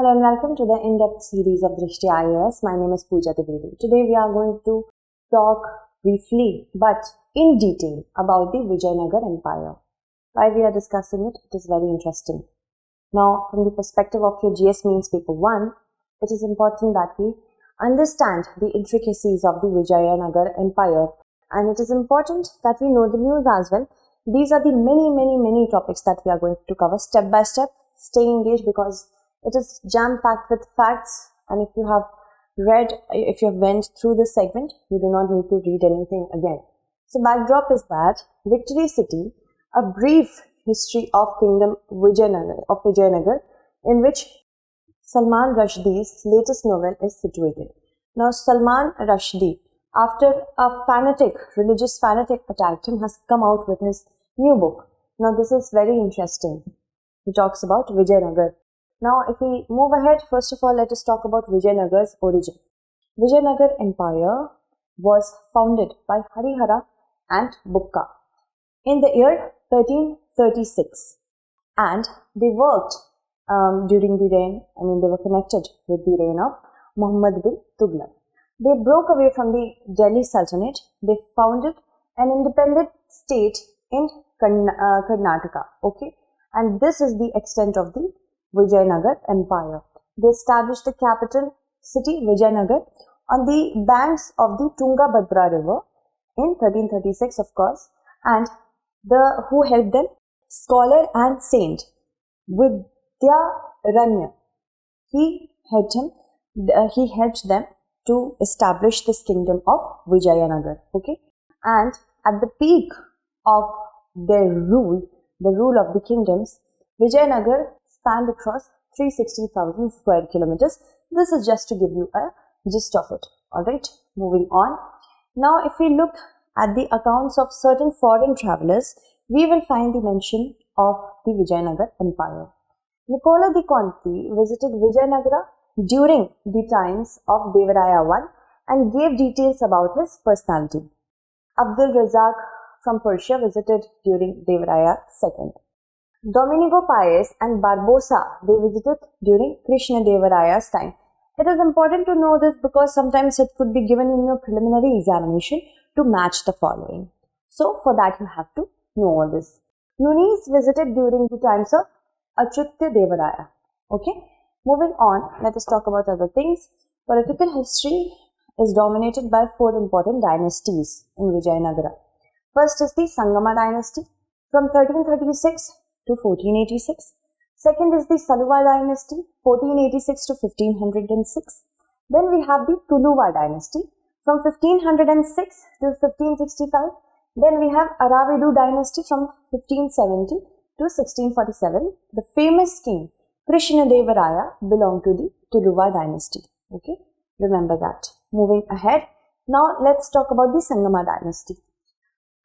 and welcome to the in-depth series of Drishti IAS. My name is Pooja Trivedi. Today we are going to talk briefly but in detail about the Vijayanagar Empire. Why we are discussing it, it is very interesting. Now, from the perspective of your GS Mains Paper 1, it is important that we understand the intricacies of the Vijayanagar Empire, and it is important that we know the news as well. These are the many topics that we are going to cover step by step. Stay engaged because it is jam-packed with facts, and if you have went through this segment, you do not need to read anything again. So backdrop is that Victory City, a brief history of Kingdom Vijayanagar, in which Salman Rushdie's latest novel is situated. Now Salman Rushdie, after a religious fanatic attacked him, has come out with his new book. Now this is very interesting. He talks about Vijayanagar. Now if we move ahead, first of all let us talk about Vijayanagar's origin. Vijayanagar Empire was founded by Harihara and Bukka in the year 1336, and they worked during the reign, they were connected with the reign of Muhammad bin Tughlaq. They broke away from the Delhi Sultanate. They founded an independent state in Karnataka, okay? And this is the extent of the Vijayanagar Empire. They established the capital city, Vijayanagar, on the banks of the Tungabhadra River in 1336, of course, and who helped them? Scholar and saint Vidyaranya. He helped them to establish this kingdom of Vijayanagar, okay? And at the peak of their rule, the rule of the kingdoms, Vijayanagar spanned across 360,000 square kilometers. This is just to give you a gist of it. Alright, moving on. Now, if we look at the accounts of certain foreign travelers, we will find the mention of the Vijayanagar Empire. Niccolo di Conti visited Vijayanagara during the times of Devaraya I and gave details about his personality. Abdul Razak from Persia visited during Devaraya II. Domenico Paez and Barbosa, they visited during Krishna Devaraya's time. It is important to know this because sometimes it could be given in your preliminary examination to match the following. So for that you have to know all this. Nunis visited during the times of Achyuta Devaraya. Okay, moving on, let us talk about other things. Political history is dominated by four important dynasties in Vijayanagara. First is the Sangama dynasty from 1336 to 1486. Second is the Tuluva dynasty, 1486 to 1506. Then we have the Tuluva dynasty from 1506 to 1565. Then we have Aravidu dynasty from 1570 to 1647. The famous king Krishna Devaraya belonged to the Tuluva dynasty. Okay, remember that. Moving ahead, now let's talk about the Sangama dynasty.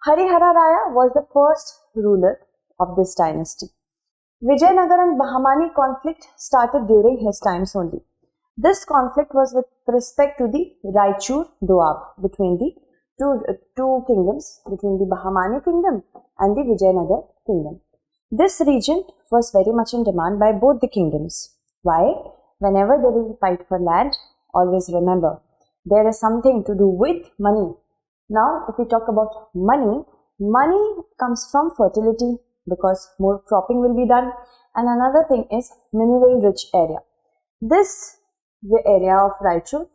Harihara Raya was the first ruler of this dynasty. Vijayanagar and Bahamani conflict started during his times only. This conflict was with respect to the Raichur Doab, between the two kingdoms, between the Bahamani kingdom and the Vijayanagar kingdom. This region was very much in demand by both the kingdoms. Why? Whenever there is a fight for land, always remember, there is something to do with money. Now, if we talk about money, money comes from fertility because more cropping will be done. And another thing is mineral-rich area. The area of Raichur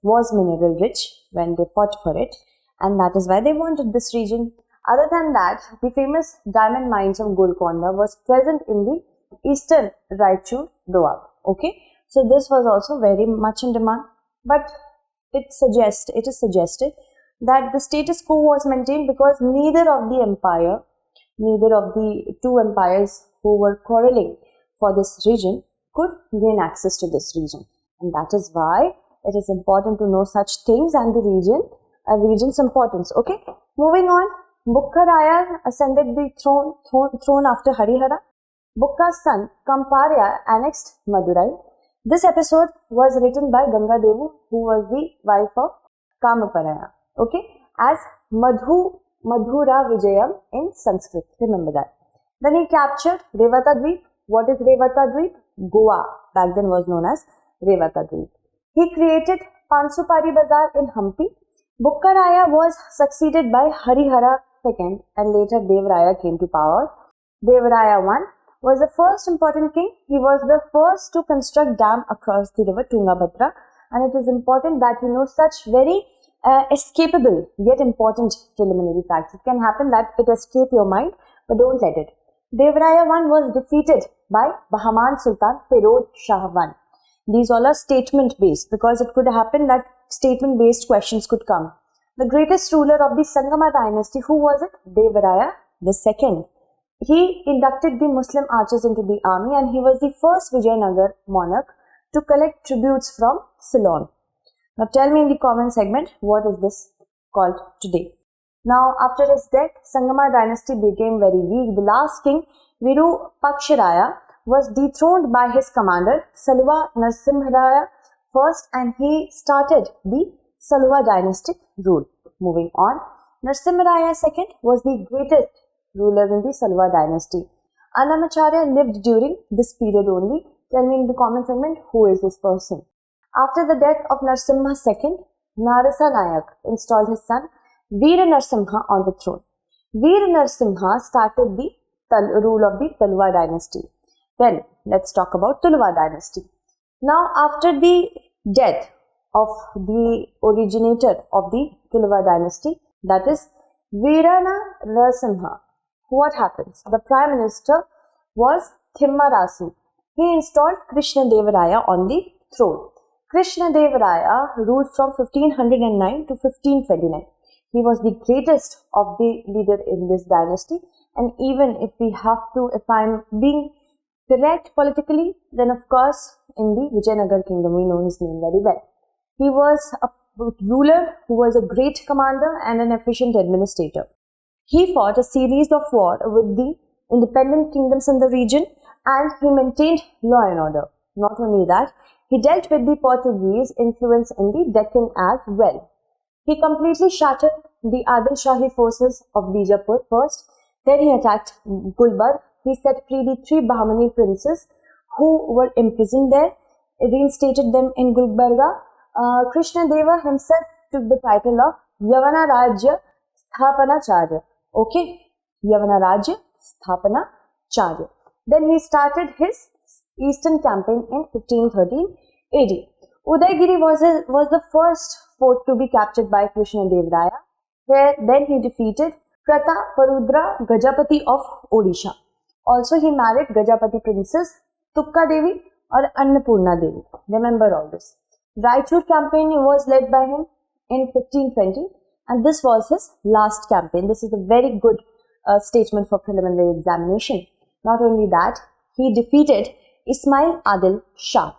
was mineral-rich when they fought for it, and that is why they wanted this region. Other than that, the famous diamond mines of Golconda was present in the eastern Raichur Doab. Okay, so this was also very much in demand, but it is suggested that the status quo was maintained because neither of the two empires who were quarreling for this region could gain access to this region, and that is why it is important to know such things and the region's importance. Okay, moving on. Bukka Raya ascended the throne after Harihara. Bukka's son Kamparya annexed Madurai. This episode was written by Ganga Devu, who was the wife of Kamaparaya. Okay, as Madhura Vijayam in Sanskrit. Remember that. Then he captured Revata Dweep. What is Revata Dweep? Goa back then was known as Revakadri. He created Pansupari Bazaar in Hampi. Bukkaraya was succeeded by Harihara II and later Devaraya came to power. Devaraya I was the first important king. He was the first to construct dam across the river Tungabhadra, and it is important that you know such very escapable yet important preliminary facts. It can happen that it escape your mind, but don't let it. Devaraya I was defeated by Bahman Sultan Firod Shah I. These all are statement based because it could happen that statement based questions could come. The greatest ruler of the Sangama dynasty, who was it? Devaraya II. He inducted the Muslim archers into the army and he was the first Vijayanagar monarch to collect tributes from Ceylon. Now tell me in the comment segment, what is this called today? Now after his death, Sangama dynasty became very weak. The last king, Virupaksharaya, was dethroned by his commander, Saluva Narasimharaya first, and he started the Saluva dynastic rule. Moving on, Narasimharaya II was the greatest ruler in the Saluva dynasty. Annamacharya lived during this period only. Tell me in the comment segment, who is this person? After the death of Narasimha II, Narasa Nayak installed his son Veera Narasimha on the throne. Veera Narasimha started the rule of the Tuluva dynasty. Then let's talk about Tuluva dynasty. Now after the death of the originator of the Tuluva dynasty, that is Veerana Narasimha, what happens? The prime minister was Thimmarasu. He installed Krishnadevaraya on the throne. Krishnadevaraya ruled from 1509 to 1529. He was the greatest of the leader in this dynasty, and even if I'm being correct politically, then of course in the Vijayanagara Kingdom we know his name very well. He was a ruler who was a great commander and an efficient administrator. He fought a series of wars with the independent kingdoms in the region and he maintained law and order. Not only that, he dealt with the Portuguese influence in the Deccan as well. He completely shattered the Adil Shahi forces of Bijapur first, then he attacked Gulbarga. He set free the 3 Bahmani princes who were imprisoned there, reinstated them in Gulbarga. Krishnadeva himself took the title of Yavanarajya Sthapanacharya. Okay, Yavanarajya Sthapanacharya. Then he started his eastern campaign in 1513 AD. Udaygiri was the first fort to be captured by Krishnadevaraya. Then he defeated Prataparudra Gajapati of Odisha. Also he married Gajapati princess Tukka Devi or Annapurna Devi. Remember all this. Raichur campaign was led by him in 1520 and this was his last campaign. This is a very good statement for preliminary examination. Not only that, he defeated Ismail Adil Shah.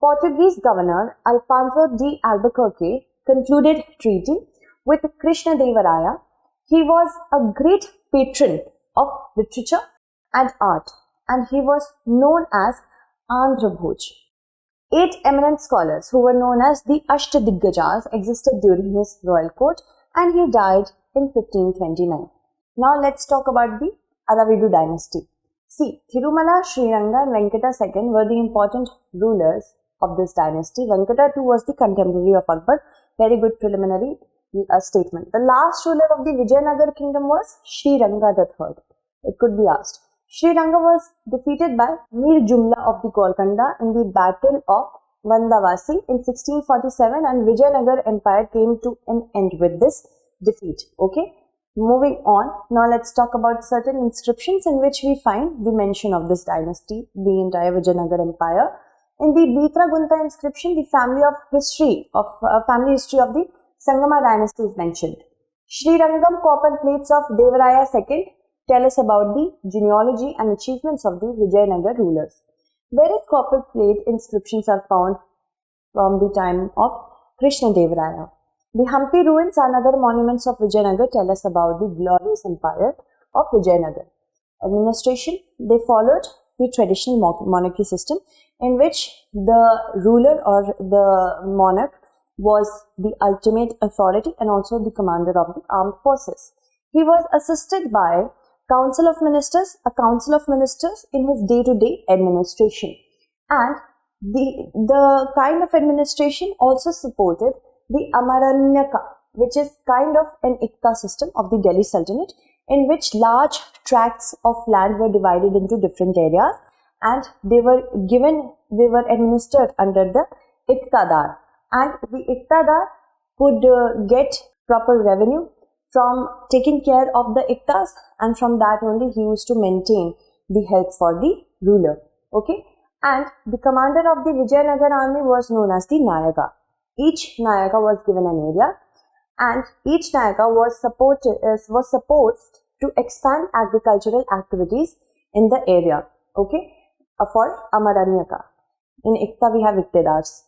Portuguese governor Alfonso de Albuquerque concluded treaty with Krishnadevaraya. He was a great patron of literature and art and he was known as Andhra Bhoj. 8 eminent scholars who were known as the Ashtadiggajars existed during his royal court and he died in 1529. Now let's talk about the Aravidu dynasty. See, Thirumala, Sriranga and Venkata II were the important rulers of this dynasty. Venkata too was the contemporary of Akbar. Very good preliminary statement. The last ruler of the Vijayanagara Kingdom was Sriranga III. It could be asked. Sriranga was defeated by Mir Jumla of the Golconda in the Battle of Vandavasi in 1647 and Vijayanagar Empire came to an end with this defeat. Okay, moving on. Now let's talk about certain inscriptions in which we find the mention of this dynasty, the entire Vijayanagar Empire. In the Bitra Gunta inscription, the family history of the Sangama dynasty is mentioned. Srirangam copper plates of Devaraya II tell us about the genealogy and achievements of the Vijayanagar rulers. Various copper plate inscriptions are found from the time of Krishnadevaraya. The Hampi ruins and other monuments of Vijayanagar tell us about the glorious empire of Vijayanagar. Administration, they followed the traditional monarchy system in which the ruler or the monarch was the ultimate authority and also the commander of the armed forces. He was assisted by a council of ministers in his day-to-day administration, and The kind of administration also supported the Amaranyaka, which is kind of an Ikta system of the Delhi Sultanate, in which large tracts of land were divided into different areas, and they were administered under the Iktadar, and the Iktadar could get proper revenue from taking care of the Iktas, and from that only he used to maintain the health for the ruler. Okay, and the commander of the Vijayanagar army was known as the Nayaka. Each Nayaka was given an area, and each Nayaka was supposed to expand agricultural activities in the area. Okay, for Amaranyaka. In Ikta we have Iktidars.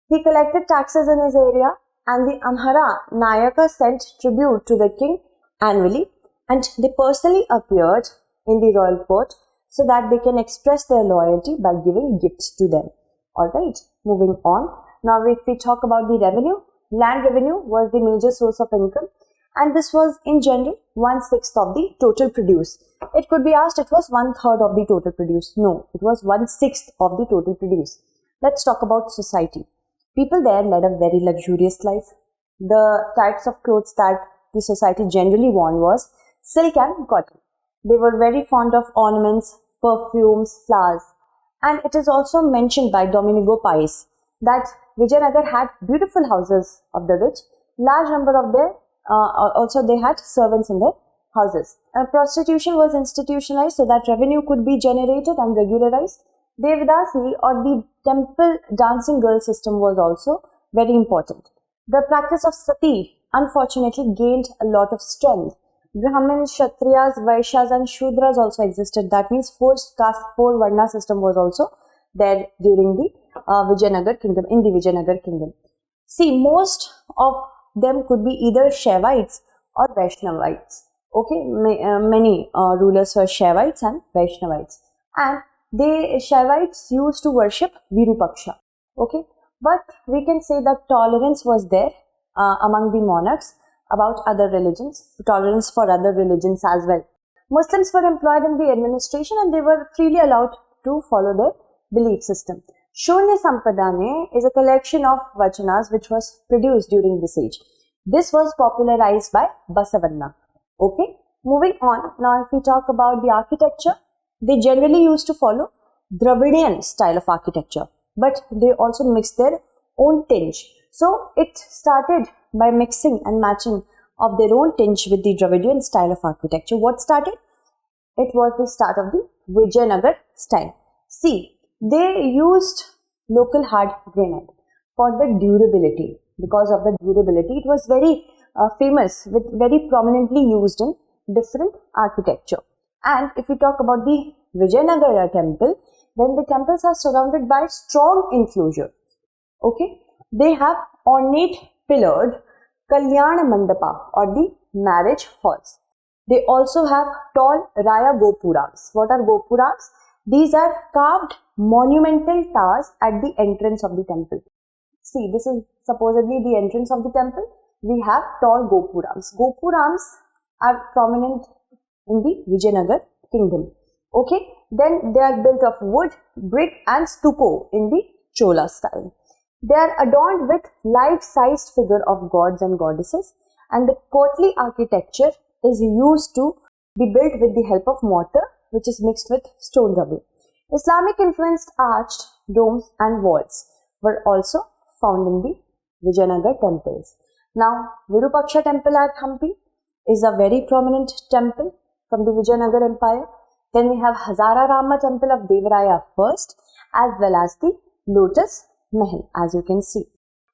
He collected taxes in his area, and the Amhara Nayaka sent tribute to the king annually, and they personally appeared in the royal court so that they can express their loyalty by giving gifts to them. Alright, moving on. Now if we talk about the revenue, land revenue was the major source of income, and this was in general 1/6 of the total produce. It could be asked, it was 1/3 of the total produce. No, it was 1/6 of the total produce. Let's talk about society. People there led a very luxurious life. The types of clothes that the society generally wore was silk and cotton. They were very fond of ornaments, perfumes, flowers. And it is also mentioned by Domenico Pais that Vijayanagar had beautiful houses of the rich. Large number of their, also they had servants in their houses. Prostitution was institutionalized so that revenue could be generated and regularized. Devdasi or the temple dancing girl system was also very important. The practice of sati unfortunately gained a lot of strength. Brahmins, Kshatriyas, Vaishyas and Shudras also existed. That means 4 caste, 4 Varna system was also there during the Vijayanagar Kingdom, in the Vijayanagar Kingdom. See, most of them could be either Shaivites or Vaishnavites. Okay, many rulers were Shaivites and Vaishnavites. And the Shaivites used to worship Virupaksha. Okay, but we can say that tolerance was there among the monarchs about other religions, tolerance for other religions as well. Muslims were employed in the administration and they were freely allowed to follow their belief system. Shunya Sampadane is a collection of vachanas which was produced during this age. This was popularized by Basavanna. Okay, moving on. Now if we talk about the architecture, they generally used to follow Dravidian style of architecture, but they also mixed their own tinge. So it started by mixing and matching of their own tinge with the Dravidian style of architecture. What started? It was the start of the Vijayanagar style. See, they used local hard granite for the durability. Because of the durability, it was very famous, with very prominently used in different architecture. And if we talk about the Vijayanagara temple, then the temples are surrounded by strong enclosure. Okay, they have ornate pillared Kalyana Mandapa or the marriage halls. They also have tall Raya Gopurams. What are Gopurams? These are carved monumental towers at the entrance of the temple. See, this is supposedly the entrance of the temple. We have tall Gopurams. Gopurams are prominent in the Vijayanagar Kingdom. Okay, then they are built of wood, brick and stucco in the Chola style. They are adorned with life-sized figure of gods and goddesses, and the courtly architecture is used to be built with the help of mortar, which is mixed with stone rubble. Islamic influenced arched domes and walls were also found in the Vijayanagar temples. Now, Virupaksha temple at Hampi is a very prominent temple from the Vijayanagar Empire. Then we have Hazara Rama temple of Devaraya first, as well as the Lotus Mahal, as you can see.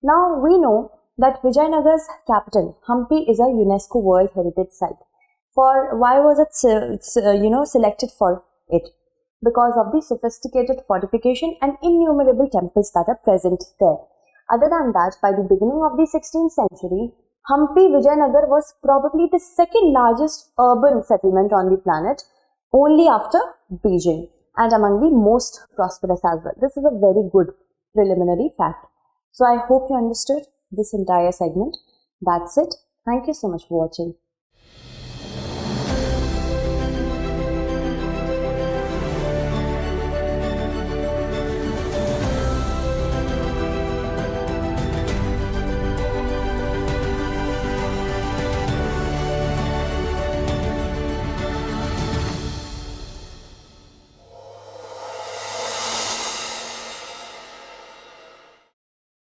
Now we know that Vijayanagar's capital, Hampi, is a UNESCO World Heritage Site. For why was it selected for it? Because of the sophisticated fortification and innumerable temples that are present there. Other than that, by the beginning of the 16th century, Hampi Vijayanagar was probably the second largest urban settlement on the planet, only after Beijing, and among the most prosperous as well. This is a very good preliminary fact. So I hope you understood this entire segment. That's it. Thank you so much for watching.